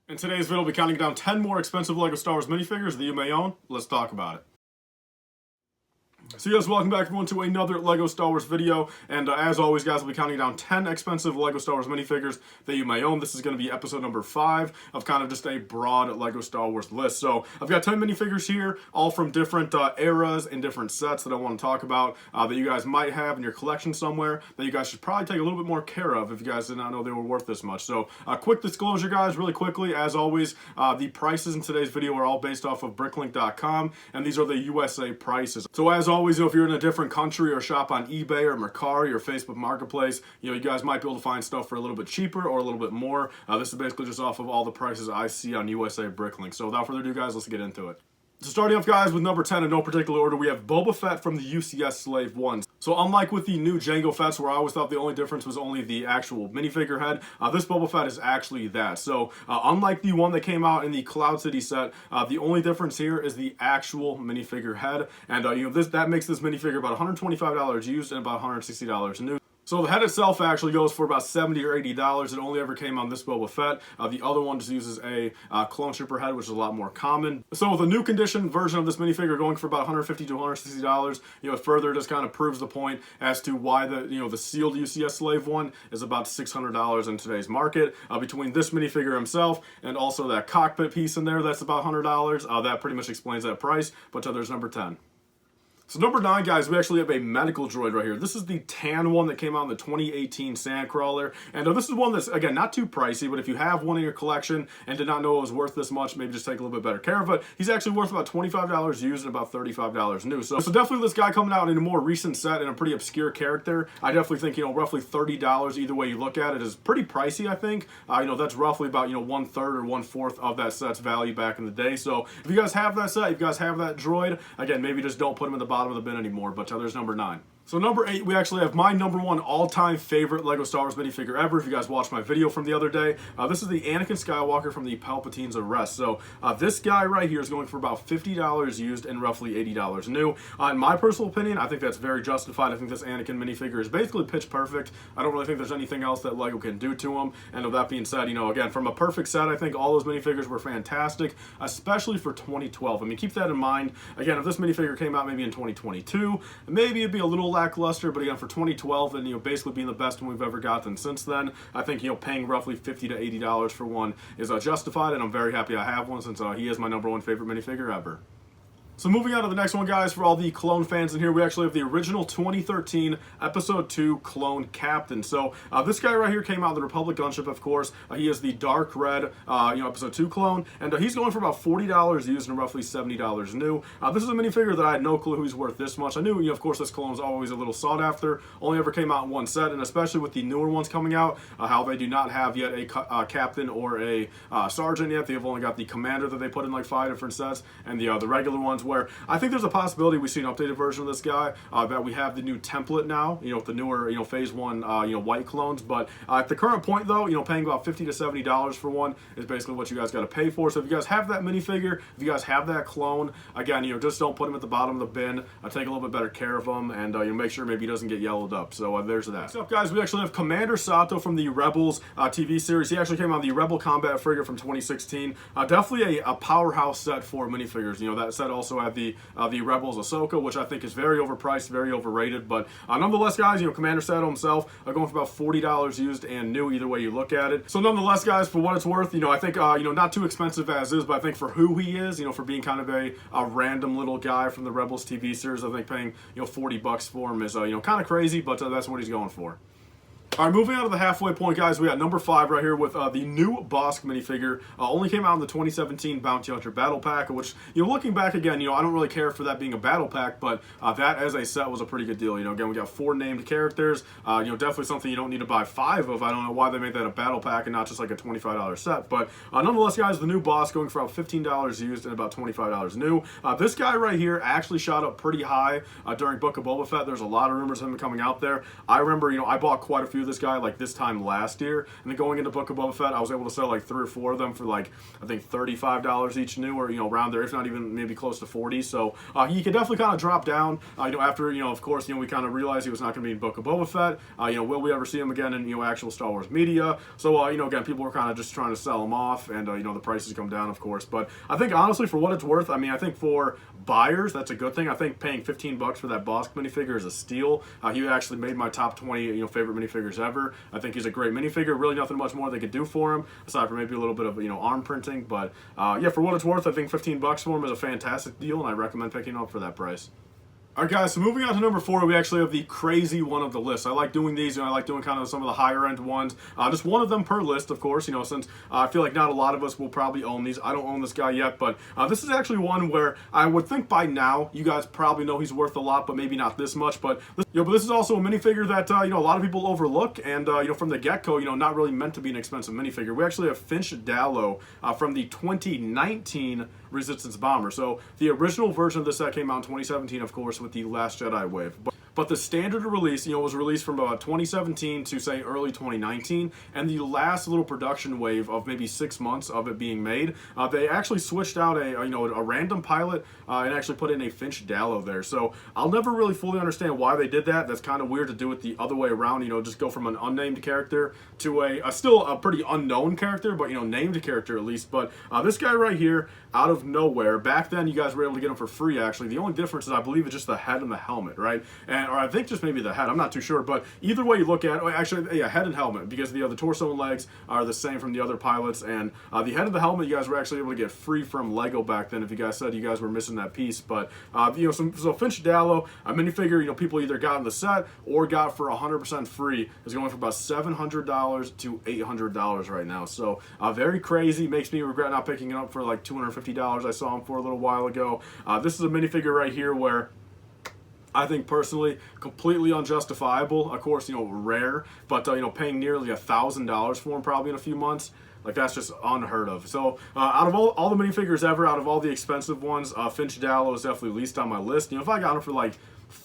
In today's video, we'll be counting down 10 more expensive LEGO Star Wars minifigures that you may own. Let's talk about it. So yes, welcome back everyone to another LEGO Star Wars video, and as always guys, we'll be counting down 10 expensive LEGO Star Wars minifigures that you may own. This is going to be episode number 5 of kind of just a broad LEGO Star Wars list. So I've got 10 minifigures here, all from different eras and different sets that I want to talk about that you guys might have in your collection somewhere that you guys should probably take a little bit more care of if you guys did not know they were worth this much. So quick disclosure guys, really quickly, as always, the prices in today's video are all based off of bricklink.com, and these are the USA prices. So as always, if you're in a different country or shop on eBay or Mercari or Facebook Marketplace, you guys might be able to find stuff for a little bit cheaper or a little bit more. This is basically just off of all the prices I see on USA Bricklink. So without further ado guys, let's get into it. So starting off guys with number 10 in no particular order, we have Boba Fett from the UCS Slave 1. So unlike with the new Jango Fetts where I always thought the only difference was only the actual minifigure head, this Boba Fett is actually that. So unlike the one that came out in the Cloud City set, the only difference here is the actual minifigure head. And that makes this minifigure about $125 used and about $160 new. So the head itself actually goes for about $70 or $80. It only ever came on this Boba Fett. The other one just uses a clone trooper head, which is a lot more common. So with a new condition version of this minifigure going for about $150 to $160, it further just kind of proves the point as to why the sealed UCS Slave 1 is about $600 in today's market. Between this minifigure himself and also that cockpit piece in there, that's about $100. That pretty much explains that price. But there's number 10. So number 9, guys, we actually have a medical droid right here. This is the tan one that came out in the 2018 Sandcrawler. And this is one that's, again, not too pricey, but if you have one in your collection and did not know it was worth this much, maybe just take a little bit better care of it. He's actually worth about $25 used and about $35 new. So definitely this guy coming out in a more recent set and a pretty obscure character. I definitely think, roughly $30 either way you look at it is pretty pricey, I think. That's roughly about, 1/3 or 1/4 of that set's value back in the day. So if you guys have that set, if you guys have that droid, again, maybe just don't put him in the bottom of the bin anymore, but there's number 9. So number 8, we actually have my number 1 all-time favorite LEGO Star Wars minifigure ever. If you guys watched my video from the other day, this is the Anakin Skywalker from the Palpatine's Arrest. So this guy right here is going for about $50 used and roughly $80 new. In my personal opinion, I think that's very justified. I think this Anakin minifigure is basically pitch perfect. I don't really think there's anything else that LEGO can do to him. And with that being said, again, from a perfect set, I think all those minifigures were fantastic, especially for 2012. I mean, keep that in mind. Again, if this minifigure came out maybe in 2022, maybe it'd be a little lackluster, but again, for 2012 and basically being the best one we've ever gotten since then, I think paying roughly $50 to $80 for one is justified, and I'm very happy I have one since he is my number 1 favorite minifigure ever. So moving on to the next one, guys, for all the clone fans in here, we actually have the original 2013 Episode 2 Clone Captain. So this guy right here came out of the Republic gunship, of course. He is the dark red, Episode 2 clone, and he's going for about $40 used and roughly $70 new. This is a minifigure that I had no clue who's worth this much. I knew, of course, this clone was always a little sought after. Only ever came out in one set, and especially with the newer ones coming out, how they do not have yet a captain or a sergeant yet. They've only got the commander that they put in like 5 different sets, and the regular ones, where I think there's a possibility we see an updated version of this guy, that we have the new template now, with the newer, phase 1, white clones. But at the current point, though, paying about $50 to $70 for one is basically what you guys got to pay for. So if you guys have that minifigure, if you guys have that clone, again, just don't put him at the bottom of the bin. Take a little bit better care of him, and make sure maybe he doesn't get yellowed up. So there's that. Next up, guys, we actually have Commander Sato from the Rebels TV series. He actually came on the Rebel Combat Frigate from 2016. Definitely a powerhouse set for minifigures. That set also had the Rebels Ahsoka, which I think is very overpriced, very overrated, but nonetheless, guys, Commander Sato himself going for about $40 used and new either way you look at it. So nonetheless, guys, for what it's worth, I think not too expensive as is, but I think for who he is, for being kind of a random little guy from the Rebels TV series, I think paying $40 for him is kind of crazy, but that's what he's going for. All right, moving on to the halfway point, guys, we got number 5 right here with the new Bosk minifigure. Only came out in the 2017 Bounty Hunter Battle Pack, which, looking back again, I don't really care for that being a battle pack, but that as a set was a pretty good deal. Again, we got 4 named characters. Definitely something you don't need to buy 5 of. I don't know why they made that a battle pack and not just like a $25 set. But nonetheless, guys, the new Bosk going for about $15 used and about $25 new. This guy right here actually shot up pretty high during Book of Boba Fett. There's a lot of rumors of him coming out there. I remember, I bought quite a few of this guy like this time last year, and then going into Book of Boba Fett, I was able to sell like 3 or 4 of them for like, I think $35 each new, or, you know, around there, if not even maybe close to 40. So he could definitely kind of drop down, you know, after, you know, of course, you know, we kind of realized he was not going to be in Book of Boba Fett. You know, will we ever see him again in, you know, actual Star Wars media? So, you know, again, people were kind of just trying to sell him off, and, you know, the prices come down, of course. But I think, honestly, for what it's worth, I mean, I think for buyers, that's a good thing. I think paying $15 for that Bosk minifigure is a steal. He actually made my top 20, you know, favorite minifigures ever. I think he's a great minifigure. Really nothing much more they could do for him, aside from maybe a little bit of, you know, arm printing. But, yeah, for what it's worth, I think $15 for him is a fantastic deal, and I recommend picking him up for that price. Alright guys, so moving on to number 4, we actually have the crazy one of the list. I like doing these, you know, I like doing kind of some of the higher end ones. Just one of them per list, of course, you know, since I feel like not a lot of us will probably own these. I don't own this guy yet, but this is actually one where I would think by now you guys probably know he's worth a lot, but maybe not this much. But this is also a minifigure that, you know, a lot of people overlook, and, you know, from the get-go, you know, not really meant to be an expensive minifigure. We actually have Finch Dallow from the 2019 Resistance Bomber. So the original version of this set came out in 2017, of course, with the Last Jedi wave. But the standard release, you know, was released from about 2017 to, say, early 2019, and the last little production wave of maybe 6 months of it being made, they actually switched out a random pilot and actually put in a Finch Dallow there. So I'll never really fully understand why they did that. That's kind of weird to do it the other way around, you know, just go from an unnamed character to a still a pretty unknown character, but, you know, named character at least. But this guy right here, out of nowhere, back then you guys were able to get him for free, actually. The only difference is I believe it's just the head and the helmet, right? Or I think just maybe the head, I'm not too sure, but either way you look at it, actually, yeah, head and helmet, because the torso and legs are the same from the other pilots, and the head and the helmet you guys were actually able to get free from Lego back then, if you guys said you guys were missing that piece. But, you know, so Finch Dallow, a minifigure, you know, people either got in the set or got for 100% free, is going for about $700 to $800 right now. So, very crazy, makes me regret not picking it up for like $250 I saw him for a little while ago. This is a minifigure right here where I think personally completely unjustifiable. Of course, you know, rare, but you know, paying nearly $1,000 for him probably in a few months, like that's just unheard of. So out of all the minifigures ever, out of all the expensive ones, Finch Dallow is definitely least on my list. You know, if I got him for like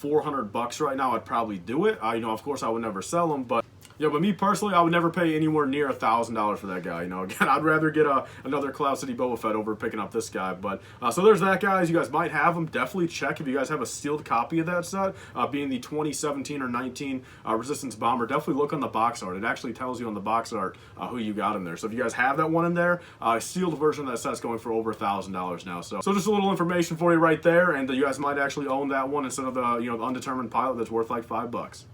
$400 right now, I'd probably do it. You know, of course I would never sell him, but yeah, but me personally, I would never pay anywhere near $1,000 for that guy. You know, again, I'd rather get another Cloud City Boba Fett over picking up this guy. But so there's that, guys. You guys might have him. Definitely check if you guys have a sealed copy of that set, being the 2017 or 19 Resistance Bomber. Definitely look on the box art. It actually tells you on the box art who you got in there. So if you guys have that one in there, sealed version of that set's going for over $1,000 now. So just a little information for you right there, and you guys might actually own that one instead of the the undetermined pilot that's worth like $5.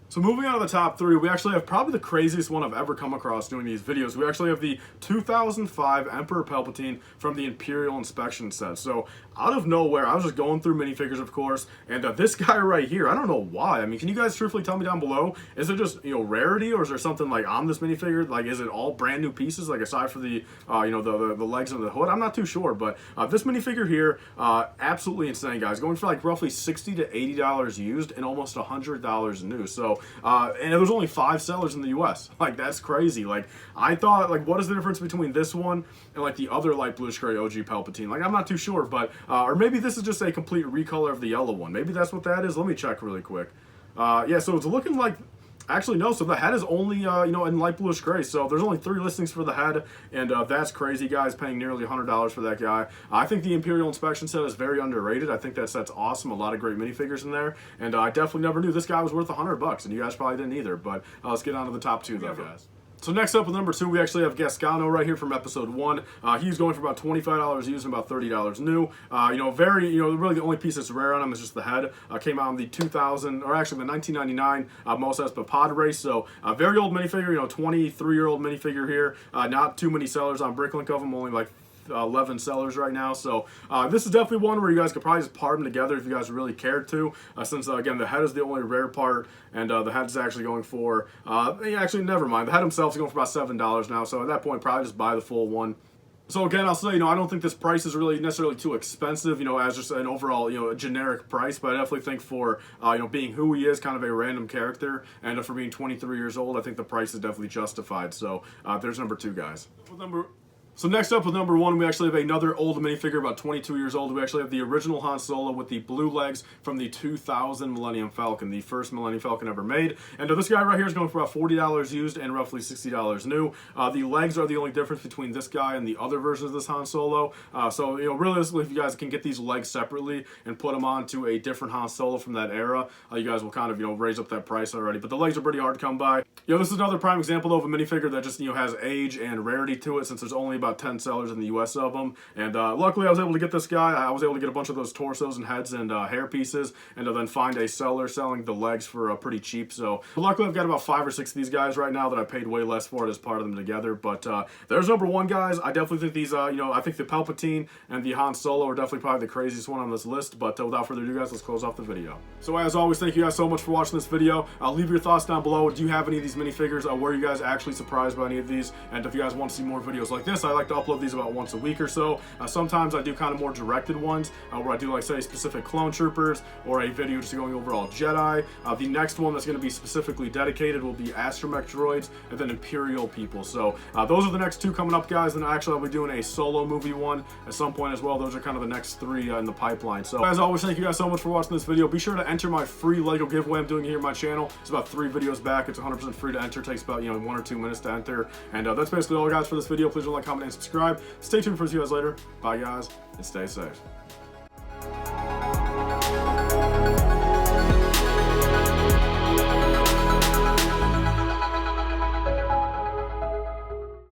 So moving on to the top 3, we actually have probably the craziest one I've ever come across doing these videos. We actually have the 2005 Emperor Palpatine from the Imperial Inspection set. So out of nowhere, I was just going through minifigures, of course, and this guy right here, I don't know why. I mean, can you guys truthfully tell me down below, is it just, you know, rarity, or is there something like on this minifigure? Like, is it all brand new pieces, like aside for the, the legs and the hood? I'm not too sure, but this minifigure here, absolutely insane, guys. Going for like roughly $60 to $80 used and almost $100 new. So, and there's only 5 sellers in the US. Like, that's crazy. Like, I thought, like, what is the difference between this one and like the other light bluish gray OG Palpatine? Like, I'm not too sure, but or maybe this is just a complete recolor of the yellow one. Maybe that's what that is. Let me check really quick. Yeah, so it's looking like, actually no, so the head is only in light bluish gray. So there's only 3 listings for the head, and that's crazy, guys, paying nearly $100 for that guy. I think the Imperial Inspection set is very underrated. I think that set's awesome. A lot of great minifigures in there, and I definitely never knew this guy was worth $100, and you guys probably didn't either. But let's get on to the top 2 though, guys. So next up with number 2, we actually have Gascano right here from episode 1. He's going for about $25 used and about $30 new. Really the only piece that's rare on him is just the head. Came out in the 2000, or actually the 1999 Mos Espa Pod Race. So very old minifigure, 23-year-old minifigure here. Not too many sellers on Bricklink of them, only like 11 sellers right now. So this is definitely one where you guys could probably just part them together if you guys really cared to, since again the head is the only rare part, and the head's actually going for actually never mind, the head himself is going for about $7 now. So at that point, probably just buy the full one. So again, I'll say, I don't think this price is really necessarily too expensive, as just an overall, a generic price, but I definitely think for, being who he is, kind of a random character, and for being 23 years old, I think the price is definitely justified. So there's number 2, guys. So next up with number 1, we actually have another old minifigure, about 22 years old. We actually have the original Han Solo with the blue legs from the 2000 Millennium Falcon, the first Millennium Falcon ever made. And this guy right here is going for about $40 used and roughly $60 new. The legs are the only difference between this guy and the other versions of this Han Solo. So, realistically, if you guys can get these legs separately and put them onto a different Han Solo from that era, you guys will kind of, raise up that price already. But the legs are pretty hard to come by. This is another prime example, though, of a minifigure that just, has age and rarity to it, since there's only about 10 sellers in the US of them. And luckily I was able to get this guy. I was able to get a bunch of those torsos and heads and hair pieces, and then find a seller selling the legs for pretty cheap. So luckily I've got about 5 or 6 of these guys right now that I paid way less for it as part of them together. But there's number 1, guys. I definitely think these, I think the Palpatine and the Han Solo are definitely probably the craziest one on this list. But without further ado, guys, let's close off the video. So as always, thank you guys so much for watching this video. Leave your thoughts down below. Do you have any of these minifigures? Were you guys actually surprised by any of these? And if you guys want to see more videos like this, I like to upload these about once a week or so. Sometimes I do kind of more directed ones where I do, like, say, specific clone troopers or a video just going over all Jedi. The next one that's going to be specifically dedicated will be astromech droids and then Imperial people. So those are the next 2 coming up, guys. And actually I'll be doing a solo movie one at some point as well. Those are kind of the next 3 in the pipeline. So as always, thank you guys so much for watching this video. Be sure to enter my free Lego giveaway I'm doing here on my channel. It's about 3 videos back. It's 100% free to enter. It takes about 1 or 2 minutes to enter. And that's basically all, guys, for this video. Please like, comment, and subscribe. Stay tuned for see you guys later. Bye, guys, and stay safe.